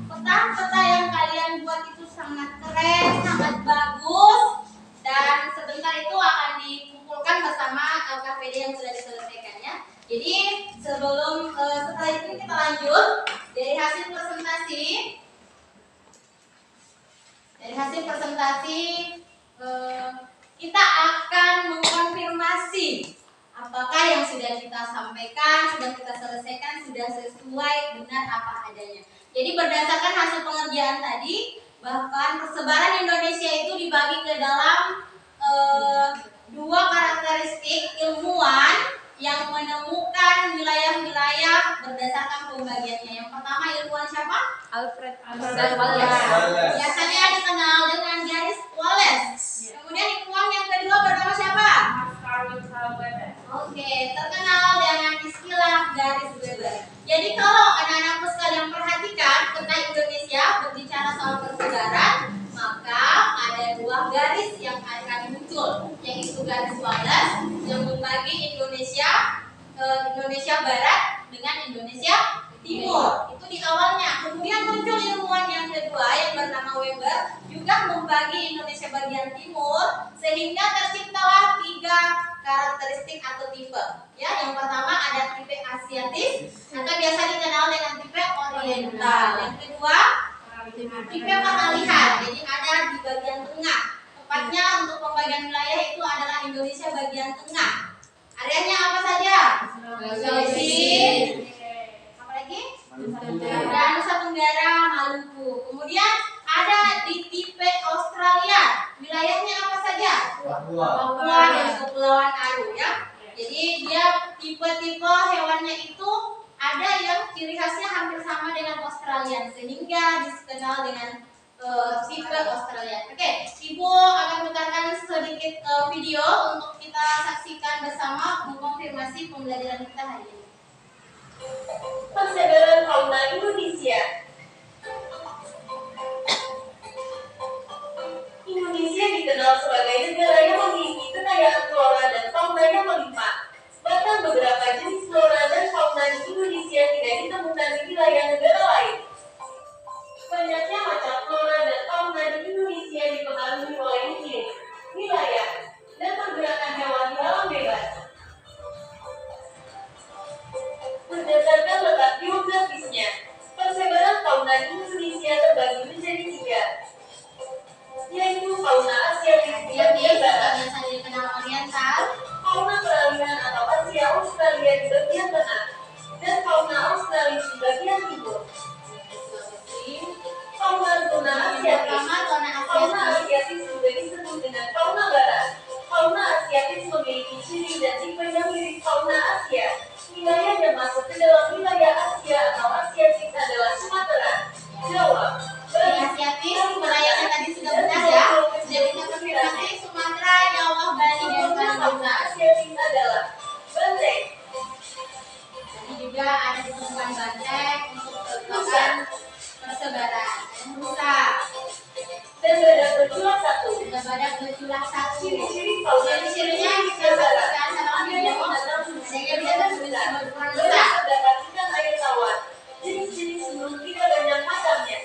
peta-peta yang kalian buat itu sangat keren, sangat bagus, dan sebentar itu akan dikumpulkan bersama KPD yang sudah diselesaikan ya. Jadi setelah itu kita lanjut dari hasil presentasi kita akan mengkonfirmasi apakah yang sudah kita sampaikan, sudah kita selesaikan, sudah sesuai benar apa adanya. Jadi berdasarkan hasil pengerjaan tadi, bahkan persebaran Indonesia itu dibagi ke dalam dua karakteristik ilmuwan yang menemukan wilayah-wilayah berdasarkan pembagiannya. Yang pertama ilmuwan siapa? Alfred Wallace. Biasanya dikenal dengan garis Wallace. Kemudian ilmuwan yang kedua bernama siapa? Oke, terkenal dengan istilah garis Weber. Jadi kalau anak-anakku sekalian perhatikan peta Indonesia berbicara soal persebaran, maka ada ada dua garis yang akan muncul, yaitu garis wadas yang membagi Indonesia Barat dengan Indonesia Timur. Itu di awalnya. Kemudian muncul ilmuwan yang kedua yang bernama Weber, juga membagi Indonesia bagian timur, sehingga terciptalah 3 karakteristik atau tipe. Ya, yang pertama ada tipe Asiatis atau biasa dikenal dengan tipe Oriental. Yang kedua tipe peralihan, jadi ada di bagian tengah. Tepatnya untuk pembagian wilayah itu adalah Indonesia bagian tengah. Areanya apa saja? Sulawesi, apa lagi? Nusa Tenggara, Maluku. Kemudian ada di tipe Australia, wilayahnya apa saja? Papua dan Kepulauan Aru, ya. Jadi dia tipe-tipe hewannya itu ada yang ciri khasnya hampir sama dengan Australian, sehingga dikenal dengan tipe Australia. Oke, Ibu akan putarkan sedikit video untuk kita saksikan bersama mengkonfirmasi pembelajaran kita hari ini. Persebaran fauna Indonesia. Indonesia dikenal sebagai negara yang memiliki kekayaan flora dan fauna yang melimpah. Bahkan beberapa jenis flora dan fauna di Indonesia tidak ditemukan di wilayah negara lain. Banyaknya macam flora dan fauna di Indonesia dipengaruhi oleh iklim, wilayah, dan pergerakan hewan di alam bebas. Berdasarkan letak geografisnya, persebaran fauna di Indonesia terbagi menjadi 3, yaitu fauna Asiatis di bagian barat, biasa dikenal Oriental, fauna peralihan atau Asia Australia di bagian tengah, dan fauna Australis di bagian timur. Fauna zona Asiatis. Fauna Asiatis juga disebut dengan fauna barat. Fauna Asiatis memiliki ciri dan tipe yang mirip fauna Asia. Wilayah yang masuk ke dalam wilayah Asia atau Asiatis adalah Sumatera, Jawa, Bali, Asiatis, wilayahnya tadi sudah benar ya. Jadi konfirmasi Sumatera, Jawa, Bali, dan fauna Kalimantan. Asiatis adalah banteng, Jadi juga ada ditemukan banteng untuk melakukan persebaran. Rusa, dan badak bertulang satu. ada badak bertulang satu. Ciri-ciri fauna Jadi cirinya kita saksikan sama video. Adanya bisa bertulang berukuran besar. terdapat ikan air tawar. Ciri-ciri sebelum kita banyak macamnya.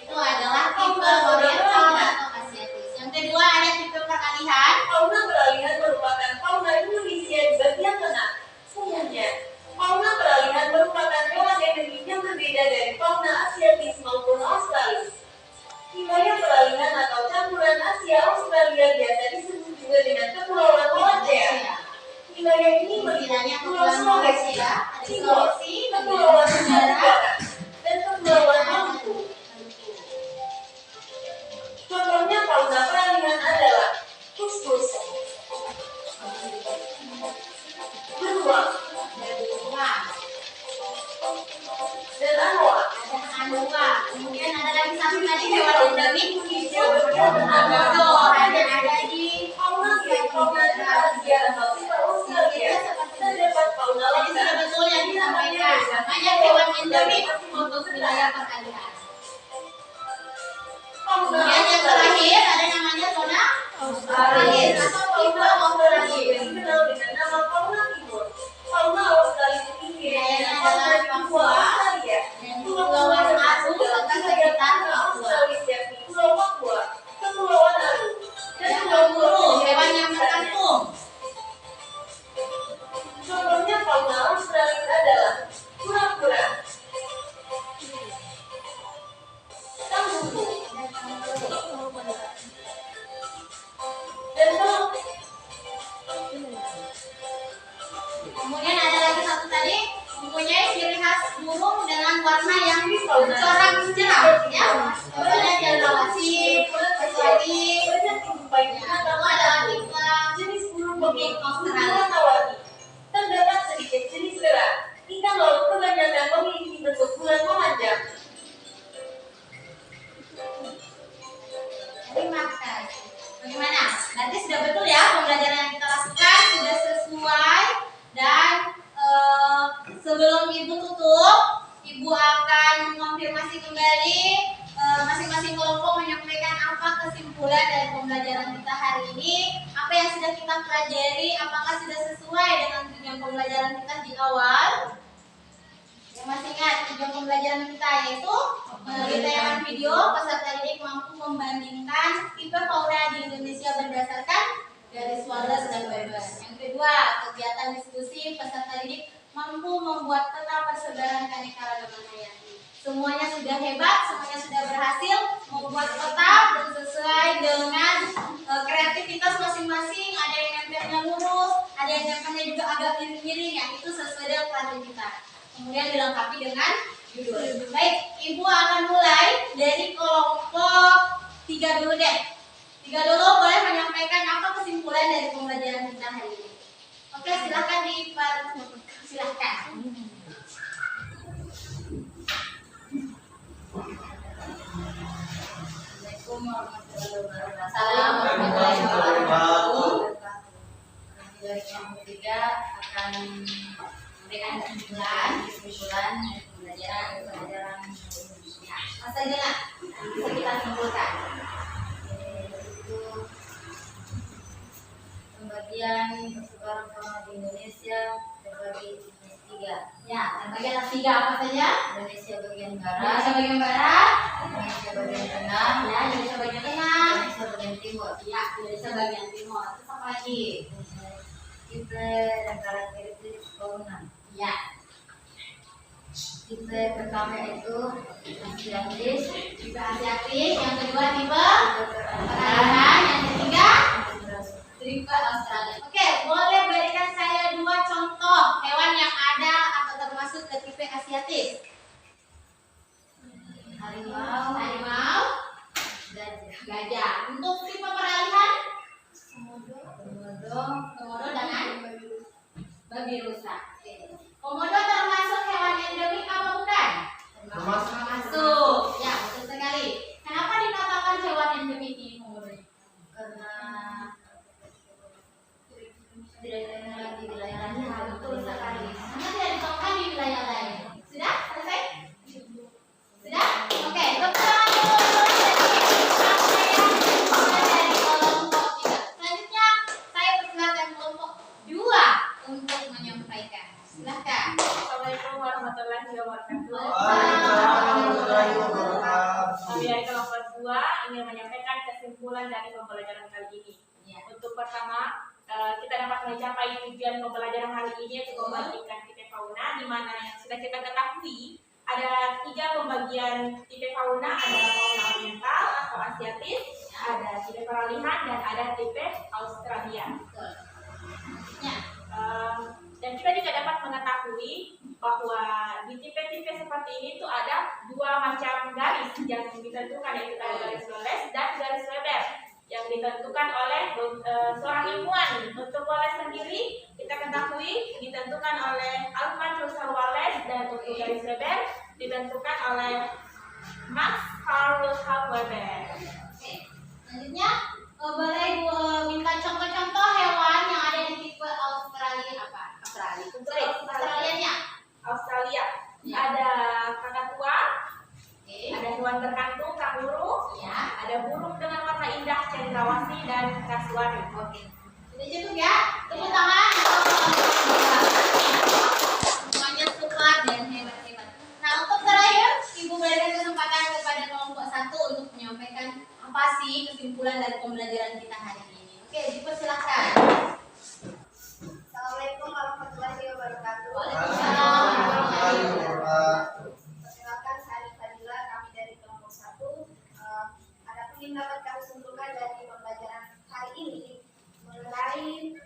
Itu adalah tipe Oriental atau Asiatis. Yang kedua ada tipe peralihan. Fauna peralihan merupakan fauna Indonesia di bagian tengah. Umumnya, fauna peralihan merupakan hewan endemik yang berbeda dari fauna Asiatis maupun Australis. Wilayah peralihan atau campuran Asia Australia biasa disebut juga dengan Kepulauan Wallacea. Wilayah ini meliputi Wilayahnya Pulau Kepulauan Sulawesi, Wallacea, Timor, Sulawesi, Kepulauan Nusa Tenggara, Tenggara, dan Kepulauan Maluku. Contohnya fauna peralihan adalah kuskus, beruang, dan anoa. Anoa. Kemudian ada lagi satu tadi hewan endemik Indonesia bagian tengah. Agodo. Ada di Fauna selain fauna di Asia atau kita Australia, terdapat fauna Jadi sudah langka. betul yang disampaikan. Namanya hewan endemik untuk wilayah peralihan. Fauna Kemudian yang terakhir ada namanya zona Australis atau tipe Australis. dikenal dengan nama fauna timur. Fauna Australis ini Wilayahnya fauna adalah di Papua Pulau Australia. dan Kepulauan Aru serta sekitar Papua. Australis yakni Pulau Papua, Kepulauan Aru, dan Dan Pulau kanguru, hewan yang berkantung. Contohnya fauna Australis adalah kura-kura, kanguru, dan teluk. Kemudian ada lagi satu tadi mempunyai ciri khas burung dengan warna yang corak cerah, ya. Contohnya cendrawasih, kecuali Banyak dijumpai di itu binatang adalah laut. tipe Jenis burung memiliki Australia. warna-warni. Terdapat sedikit jenis kera. Ikan laut kebanyakan memiliki bentuk bulat memanjang. Terima kasih. Bagaimana? Berarti sudah betul ya pembelajaran yang kita lakukan sudah sesuai dan sebelum Ibu tutup, Ibu akan mengonfirmasi kembali masing-masing kelompok menyampaikan apa yang sudah kita pelajari, apakah sudah sesuai dengan tujuan pembelajaran kita di awal? Yang masih ingat tujuan pembelajaran kita yaitu melalui tayangan video peserta didik mampu membandingkan tipe fauna di Indonesia berdasarkan garis Wallace dan Weber. Yang kedua, kegiatan diskusi peserta didik mampu membuat peta persebaran keanekaragaman hayati. Semuanya sudah hebat, semuanya sudah berhasil membuat peta dan sesuai dengan kreativitas masing-masing. Ada yang nempelnya lurus, ada yang nempelnya juga agak miring-miring, ya itu sesuai dengan kreativitas. Kemudian dilengkapi dengan judul. Baik, Ibu akan mulai dari kelompok 3 dulu deh. 3 dulu boleh menyampaikan apa kesimpulan dari pembelajaran kita hari ini. Oke, silahkan silahkan. Assalamualaikum warahmatullahi wabarakatuh. Assalamualaikum warahmatullahi wabarakatuh. Dari kelompok 3 akan memberikan kesimpulan dari pembelajaran ya, apa saja lah bisa kita simpulkan. Yaitu pembagian persebaran fauna di Indonesia terbagi atas 3. Ya, terbagi atas 3 apa saja? Indonesia bagian barat, Indonesia bagian tengah, ya, Indonesia bagian tengah, Indonesia bagian timur, ya, Indonesia bagian timur. Terus apa lagi? Tipe dan karakteristik fauna. Ya. Tipe pertama itu asiatis, yang kedua tipe perairan, yang ketiga tipe Australia. Oke, boleh berikan saya 2 contoh hewan yang ada atau termasuk ke tipe asiatis? Harimau, gajah. Untuk tipe peralihan? Komodo dengan babi rusa. Komodo termasuk hewan endemik apa bukan? Termasuk. Ya, betul sekali. Kenapa dikatakan hewan endemik ini komodo? Karena tidak ditemukan di wilayah lain. Betul sekali. Karena tidak ditemukan di wilayah lain. Sudah selesai? Sudah? Oke, keterangan dari kelompok 3. Selanjutnya saya persilakan kelompok 2 untuk menyampaikan. Silakan. Assalamualaikum warahmatullahi wabarakatuh. Kami dari kelompok 2 ingin menyampaikan kesimpulan dari pembelajaran kali ini. Ya. Untuk pertama, kita dapat mencapai tujuan pembelajaran hari ini yaitu membandingkan tipe fauna, di mana yang sudah kita ketahui ada 3 pembagian tipe fauna, ada fauna oriental atau asiatis, ada tipe peralihan dan ada tipe Australia. Betul. Ya. Dan kita juga dapat mengetahui bahwa di tipe-tipe seperti ini tuh ada 2 macam garis yang ditentukan, yaitu garis Wallace dan garis Weber yang ditentukan oleh seorang ilmuwan. Untuk Wallace sendiri kita ketahui ditentukan oleh Alfred Russel Wallace, dan untuk garis Weber ditentukan oleh Max Carl Wilhelm Weber. Oke. Selanjutnya boleh minta contoh-contoh hewan yang ada di tipe Australia apa? Australia. Ya. Ada kakatua, Oke. ada hewan terkantung kanguru, Ya. ada burung dengan warna indah cendrawasih dan kasuari. Oke. Sudah cukup ya? Tepuk tangan untuk kelompok 2. Semuanya super dan hebat-hebat. Nah, untuk terakhir, Ibu berikan kesempatan kepada kelompok 1 untuk menyampaikan apa sih kesimpulan dari pembelajaran kita hari ini. Oke, dipersilahkan. Assalamualaikum warahmatullahi wabarakatuh. Waalaikumsalam warahmatullahi wabarakatuh. Perkenalkan, saya Fadila, kami dari kelompok 1. Adapun yang dapat kami simpulkan dari pembelajaran hari ini mengenai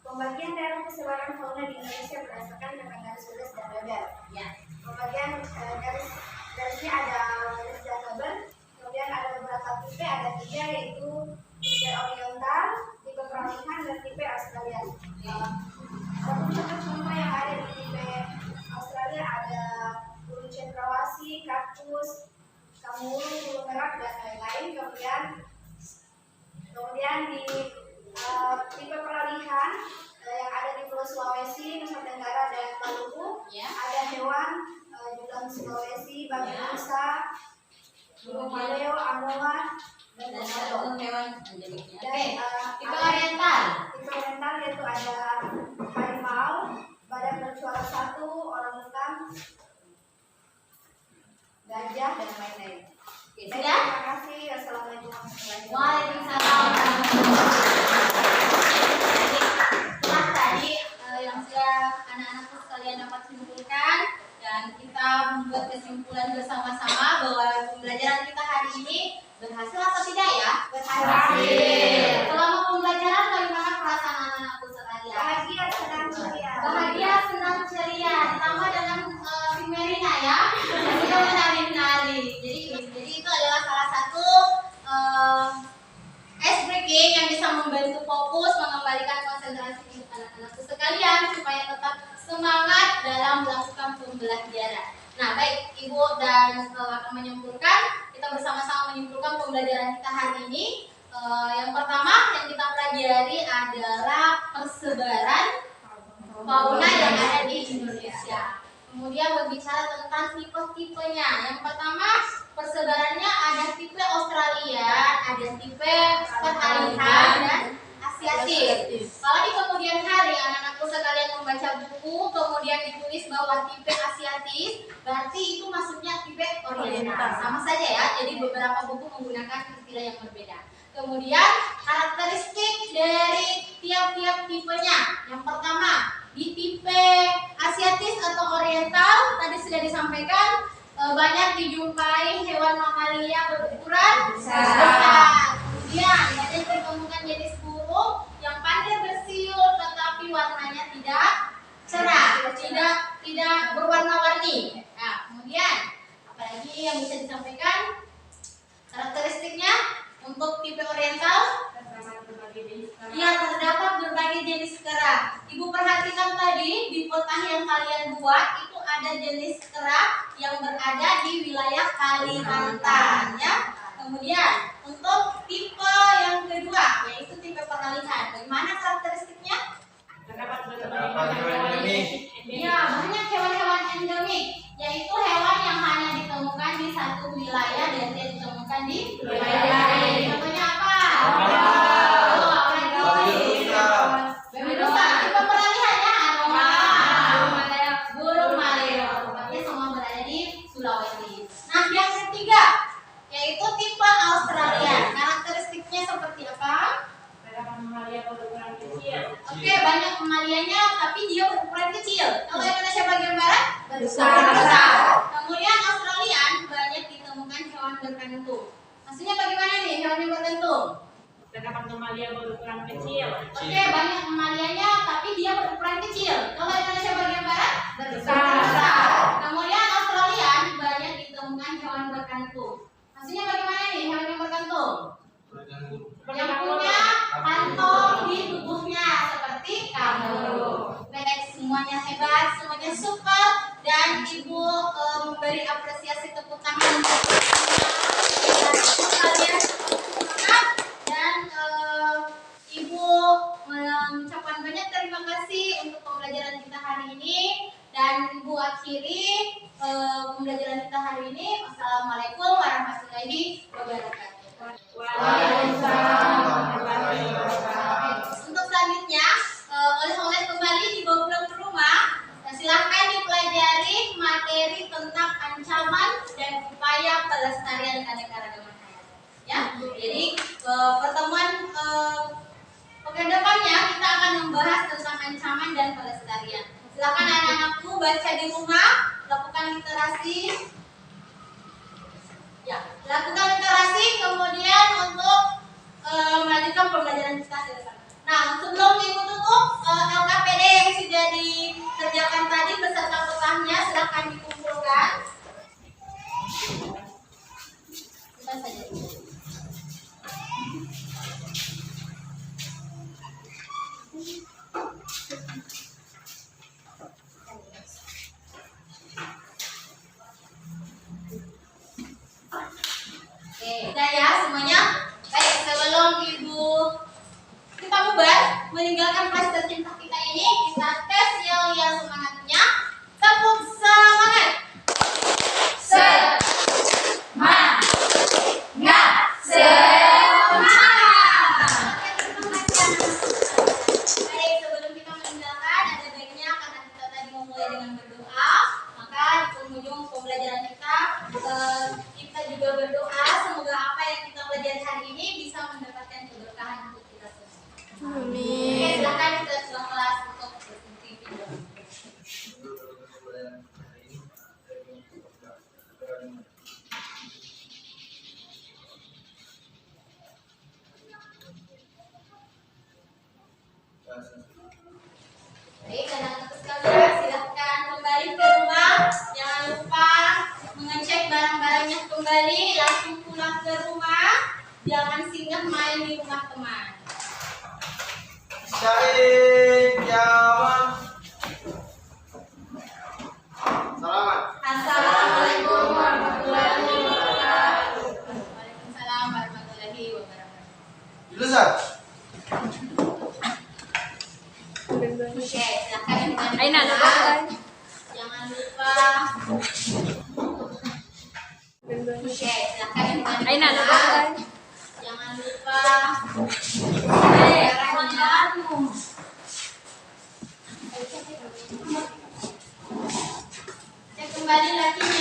pembagian daerah persebaran fauna di Indonesia berdasarkan dengan garis Wallace dan Weber. Ya. Pembagian garisnya ada Wallace dan Weber. Kemudian ada beberapa tipe, ada 3, yaitu tipe oriental, tipe peralihan, dan tipe Australia. Adapun contoh-contoh yang ada di tipe Australia ada burung cendrawasih, kaktus, kanguru, burung merak, dan lain-lain. Kemudian di tipe peralihan yang ada di Pulau Sulawesi, Nusa Tenggara, dan Maluku, Ya. ada hewan julang Sulawesi, babi rusa, burung maleo, anoa, Dan satu hewan endemiknya. dan Oke. Tipe oriental. batu, orangutan, gajah, dan lain-lain. Oke, Baik, sudah? terima kasih. Assalamualaikum warahmatullahi wabarakatuh. Waalaikumsalam warahmatullahi wabarakatuh. Setelah tadi yang sudah anak-anakku sekalian dapat simpulkan, dan kita membuat kesimpulan bersama-sama bahwa pembelajaran kita hari ini berhasil atau tidak ya? Berhasil. Selama pembelajaran bagaimana perasaan anak-anakku sekalian? Bahagia, senang, ceria. Bahagia, senang, ceria, ditambah dengan si Merina ya, yang suka menari-nari. Jadi itu adalah salah satu ice breaking yang bisa membantu fokus, mengembalikan konsentrasi anak-anakku sekalian supaya tetap semangat dalam melakukan pembelajaran. Nah, baik Ibu dan akan menyimpulkan, kita bersama-sama menyimpulkan pembelajaran kita hari ini. Yang pertama yang kita pelajari adalah persebaran fauna yang ada di Indonesia. Kemudian berbicara tentang tipe-tipenya. Yang pertama, persebarannya ada tipe Australia, ada tipe peralihan, dan Asiatis. Kalau di kemudian hari anak-anakku sekalian membaca buku, kemudian ditulis bahwa tipe Asiatis, berarti itu maksudnya tipe Oriental. Sama saja ya, jadi beberapa buku menggunakan istilah yang berbeda. Kemudian karakteristik dari tiap-tiap tipenya. Yang pertama, di tipe Asiatis atau Oriental tadi sudah disampaikan banyak dijumpai hewan mamalia berukuran besar. Kemudian banyak ditemukan jenis burung yang pandai bersiul tetapi warnanya tidak cerah, tidak berwarna-warni. Nah, kemudian apalagi yang bisa disampaikan karakteristiknya? Untuk tipe Oriental, ya terdapat berbagai jenis kera. Ibu perhatikan tadi di peta yang kalian buat itu ada jenis kera yang berada di wilayah Kalimantan, ya. Kemudian untuk tipe yang kedua yaitu tipe peralihan. Bagaimana karakteristiknya? Terdapat hewan endemik. Ya, banyak hewan-hewan endemik, yaitu hewan yang hanya ditemukan di satu wilayah dan tidak ditemukan di wilayah lain. Contohnya apa? Babi rusa. Tipe peralihannya burung maleo. Tepatnya semua berada di Sulawesi. Nah, yang ketiga yaitu tipe Australia. Karakteristiknya seperti apa? terdapat mamalia berukuran kecil. Oke, banyak mamalianya, tapi dia berukuran kecil. Kalau Indonesia bagian barat Besar. Kemudian Australia banyak ditemukan hewan berkantung. Maksudnya bagaimana nih hewan yang berkantung? Terdapat mamalia berukuran kecil. Oke, banyak mamalianya, tapi dia berukuran kecil. Kalau Indonesia bagian barat Besar. Kemudian Australia banyak ditemukan hewan berkantung. Maksudnya bagaimana nih hewan yang berkantung? Yang punya kantong di tubuhnya seperti kanguru. Baik, semuanya hebat, semuanya super, dan Ibu memberi apresiasi tepuk tangan untuk kalian semangat, dan Ibu mengucapkan banyak terima kasih untuk pembelajaran kita hari ini, dan Ibu akhiri pembelajaran kita hari ini. Wassalamualaikum warahmatullahi wabarakatuh. Untuk selanjutnya, oleh kembali dibawa pulang ke rumah. Silahkan dipelajari materi tentang ancaman dan upaya pelestarian keanekaragaman hayati. Ya, jadi pertemuan pekan depannya kita akan membahas tentang ancaman dan pelestarian. Silakan anak-anakku baca di rumah, lakukan literasi. Ya, lakukan literasi, kemudian untuk melanjutkan pembelajaran kita ke depan. Nah, sebelum Ibu tutup, LKPD yang sudah dikerjakan tadi beserta petanya silakan dikumpulkan. Kita saja. Oke, udah ya semuanya. Baik, sebelum Ibu kita bubar meninggalkan kelas tercinta kita ini, kita tes yel-yel semangatnya. Tepuk semangat. Semangat. Baik, sebelum kita meninggalkan ada baiknya karena kita tadi memulai dengan berdoa. Baik, anak-anak sekalian, silahkan kembali ke rumah. Jangan lupa mengecek barang-barangnya kembali. Langsung pulang ke rumah. Jangan singgah main di rumah teman. Syair Jawa. Salaman. Assalamualaikum warahmatullahi wabarakatuh. Waalaikumsalam warahmatullahi wabarakatuh. Jurusan. Oke, silahkan kembali ke Aina, kelas. Jangan lupa. Oke, silahkan kembali ke Aina, kelas. Jangan lupa. Cek kembali lakinya.